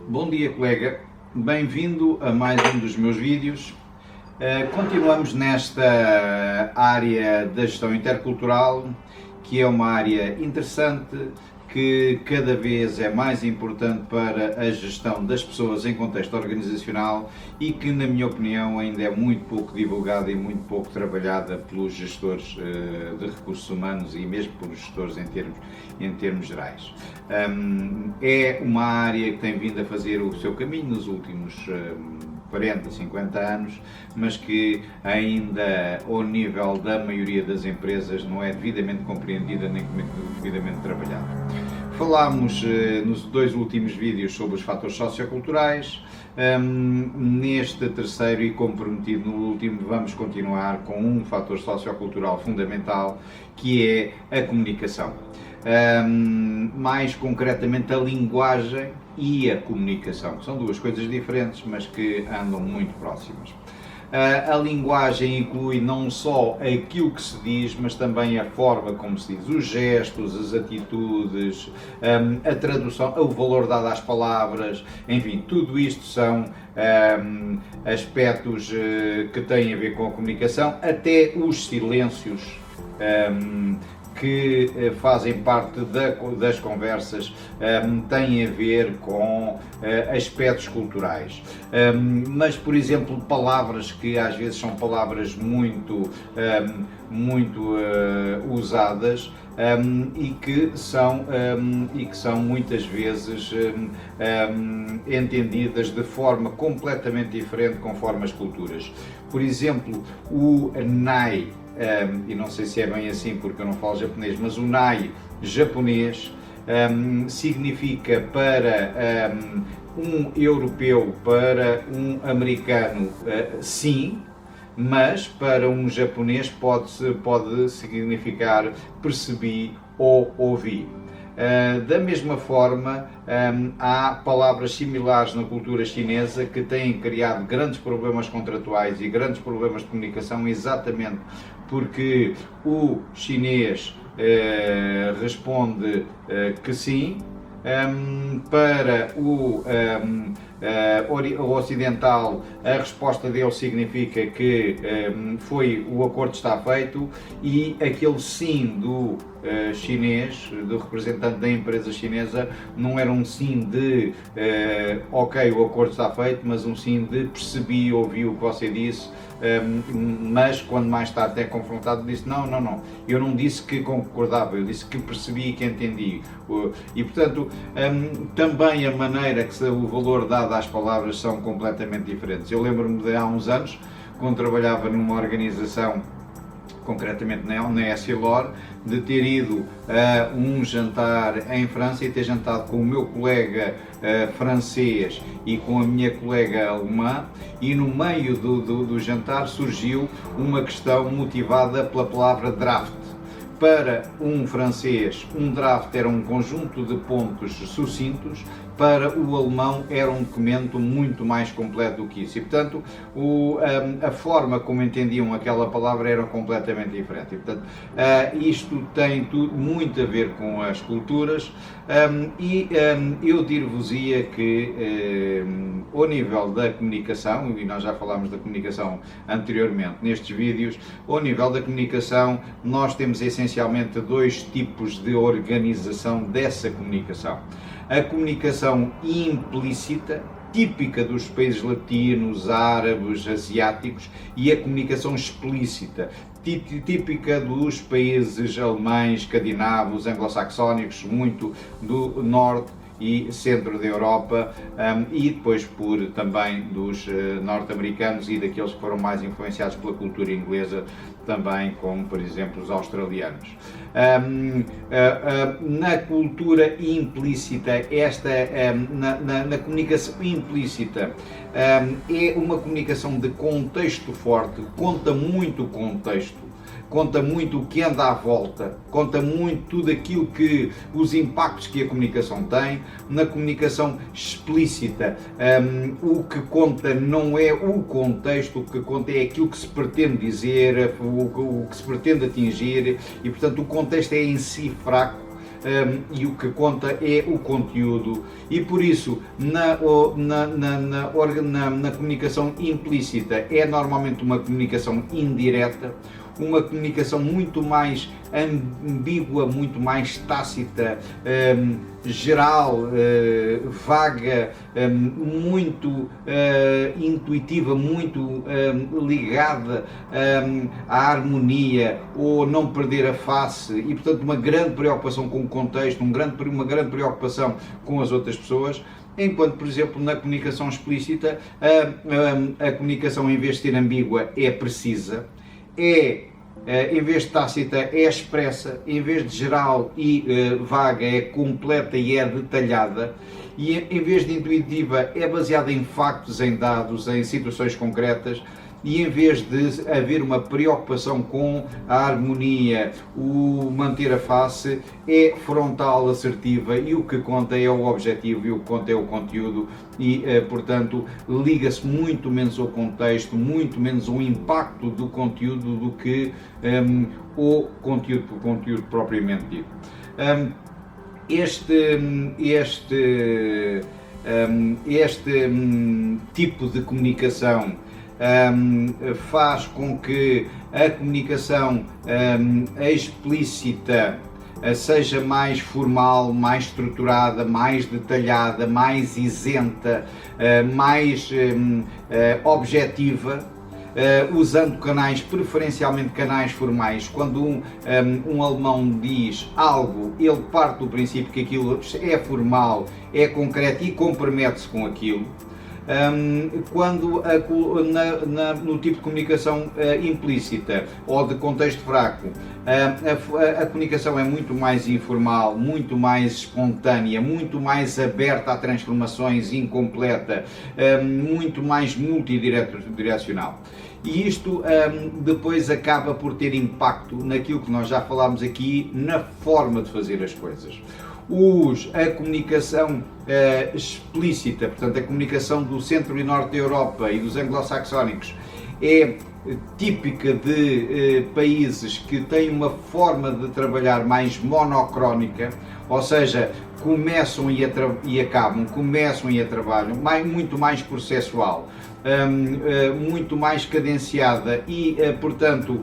Bom dia, colega. Bem-vindo a mais um dos meus vídeos. Continuamos nesta área da gestão intercultural, que é uma área interessante, que cada vez é mais importante para a gestão das pessoas em contexto organizacional e que, na minha opinião, ainda é muito pouco divulgada e muito pouco trabalhada pelos gestores de recursos humanos e mesmo pelos gestores em termos gerais. É uma área que tem vindo a fazer o seu caminho nos últimos 40, 50 anos, mas que ainda, ao nível da maioria das empresas, não é devidamente compreendida nem devidamente trabalhada. Falámos nos dois últimos vídeos sobre os fatores socioculturais. Neste terceiro e como prometido no último, vamos continuar com um fator sociocultural fundamental, que é a comunicação. Mais concretamente a linguagem e a comunicação, que são duas coisas diferentes, mas que andam muito próximas. A linguagem inclui não só aquilo que se diz, mas também a forma como se diz, os gestos, as atitudes, a tradução, o valor dado às palavras, enfim, tudo isto são aspectos que têm a ver com a comunicação, até os silêncios que fazem parte das conversas têm a ver com aspectos culturais. Mas, por exemplo, palavras que às vezes são palavras muito usadas e que são muitas vezes entendidas de forma completamente diferente conforme as culturas. Por exemplo, o nai, e não sei se é bem assim porque eu não falo japonês, mas o nai japonês significa para um europeu, para um americano, sim, mas para um japonês pode significar percebi ou ouvi. Da mesma forma, há palavras similares na cultura chinesa que têm criado grandes problemas contratuais e grandes problemas de comunicação, exatamente porque o chinês responde que sim, para o ocidental a resposta dele significa que o acordo está feito, e aquele sim do chinês, do representante da empresa chinesa, não era um sim de ok, o acordo está feito, mas um sim de percebi, ouvi o que você disse, mas quando mais tarde é confrontado disse não, eu não disse que concordava, eu disse que percebi e que entendi. E portanto, também a maneira que o valor dado às palavras são completamente diferentes. Eu lembro-me de há uns anos, quando trabalhava numa organização, concretamente na Essilor, de ter ido a um jantar em França e ter jantado com o meu colega francês e com a minha colega alemã, e no meio do jantar surgiu uma questão motivada pela palavra draft. Para um francês, um draft era um conjunto de pontos sucintos, para o alemão era um documento muito mais completo do que isso, e portanto a forma como entendiam aquela palavra era completamente diferente. E, portanto, isto tem tudo muito a ver com as culturas, eu dir-vos-ia que ao nível da comunicação, e nós já falámos da comunicação anteriormente nestes vídeos, ao nível da comunicação nós temos essencialmente dois tipos de organização dessa comunicação. A comunicação implícita, típica dos países latinos, árabes, asiáticos, e a comunicação explícita, típica dos países alemães, escandinavos, anglo-saxónicos, muito do norte e centro da Europa, e depois também dos norte-americanos e daqueles que foram mais influenciados pela cultura inglesa também, como por exemplo os australianos. Na cultura implícita, na comunicação implícita, é uma comunicação de contexto forte, conta muito o contexto, conta muito o que anda à volta, conta muito tudo aquilo que, os impactos que a comunicação tem. Na comunicação explícita, o que conta não é o contexto, o que conta é aquilo que se pretende dizer, o que se pretende atingir, e portanto o contexto é em si fraco. e o que conta é o conteúdo. E por isso, na comunicação implícita é normalmente uma comunicação indireta, uma comunicação muito mais ambígua, muito mais tácita, geral, vaga, muito intuitiva, muito ligada à harmonia ou não perder a face e, portanto, uma grande preocupação com o contexto, uma grande preocupação com as outras pessoas. Enquanto, por exemplo, na comunicação explícita, a comunicação, em vez de ser ambígua, é precisa, em vez de tácita, é expressa, em vez de geral e vaga, é completa e é detalhada, e em vez de intuitiva, é baseada em factos, em dados, em situações concretas, e em vez de haver uma preocupação com a harmonia, o manter a face, é frontal, assertiva, e o que conta é o objetivo e o que conta é o conteúdo e, portanto, liga-se muito menos ao contexto, muito menos ao impacto do conteúdo do que o conteúdo propriamente dito. Este tipo de comunicação faz com que a comunicação explícita seja mais formal, mais estruturada, mais detalhada, mais isenta, mais objetiva, usando canais, preferencialmente canais formais. Quando um alemão diz algo, ele parte do princípio que aquilo é formal, é concreto e compromete-se com aquilo. Quando no tipo de comunicação implícita ou de contexto fraco, a comunicação é muito mais informal, muito mais espontânea, muito mais aberta a transformações, incompleta, muito mais multidirecional. E isto depois acaba por ter impacto naquilo que nós já falámos aqui, na forma de fazer as coisas. A comunicação explícita, portanto a comunicação do centro e norte da Europa e dos anglo-saxónicos, é típica de países que têm uma forma de trabalhar mais monocrónica, ou seja, começam e acabam, começam e trabalham, muito mais processual, muito mais cadenciada e, portanto,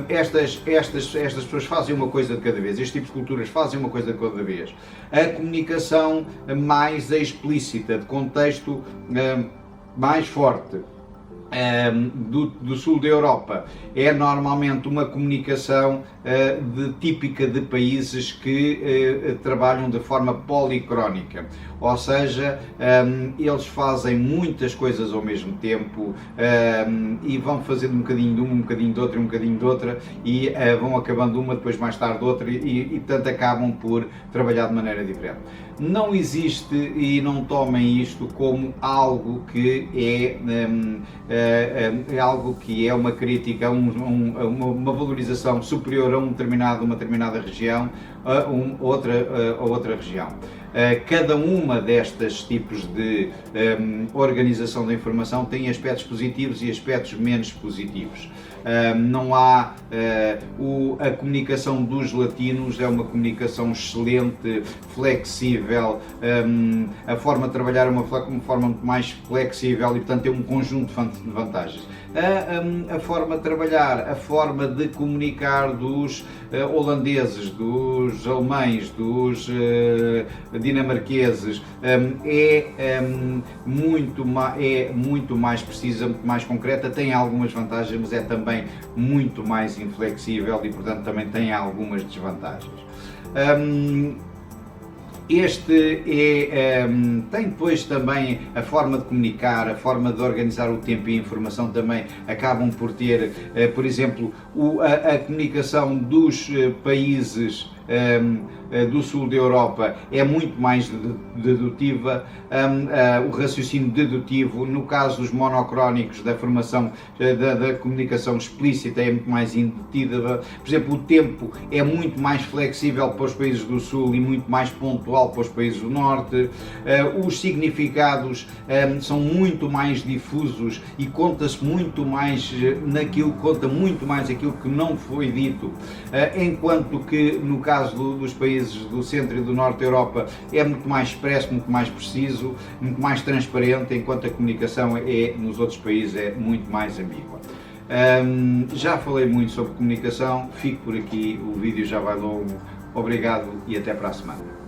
estas pessoas fazem uma coisa de cada vez, este tipo de culturas fazem uma coisa de cada vez. A comunicação mais explícita, de contexto mais forte, do sul da Europa, é normalmente uma comunicação típica de países que trabalham de forma policrónica, ou seja, eles fazem muitas coisas ao mesmo tempo e vão fazendo um bocadinho de uma, um bocadinho de outra, um bocadinho de outra e vão acabando uma, depois mais tarde outra e portanto acabam por trabalhar de maneira diferente. Não existe, e não tomem isto como algo que é algo que é uma crítica, uma valorização superior a uma determinada região, a outra região. Cada uma destes tipos de organização da informação tem aspectos positivos e aspectos menos positivos. Não há a comunicação dos latinos é uma comunicação excelente, flexível, a forma de trabalhar é uma forma muito mais flexível e portanto tem um conjunto de vantagens. A forma de trabalhar, a forma de comunicar dos holandeses, dos alemães, dos dinamarqueses é muito mais precisa, muito mais concreta, tem algumas vantagens, mas é também muito mais inflexível e portanto também tem algumas desvantagens. Tem depois também a forma de comunicar, a forma de organizar o tempo e a informação também acabam por ter, por exemplo, a comunicação dos países do sul da Europa é muito mais dedutiva, o raciocínio dedutivo, no caso dos monocrónicos da formação da comunicação explícita é muito mais indutiva, por exemplo, o tempo é muito mais flexível para os países do sul e muito mais pontual para os países do norte, os significados são muito mais difusos e conta-se muito mais conta muito mais aquilo que não foi dito, enquanto que no caso caso dos países do centro e do norte da Europa é muito mais expresso, muito mais preciso, muito mais transparente, enquanto a comunicação nos outros países é muito mais ambígua. Já falei muito sobre comunicação, fico por aqui, o vídeo já vai longo. Obrigado e até para a semana.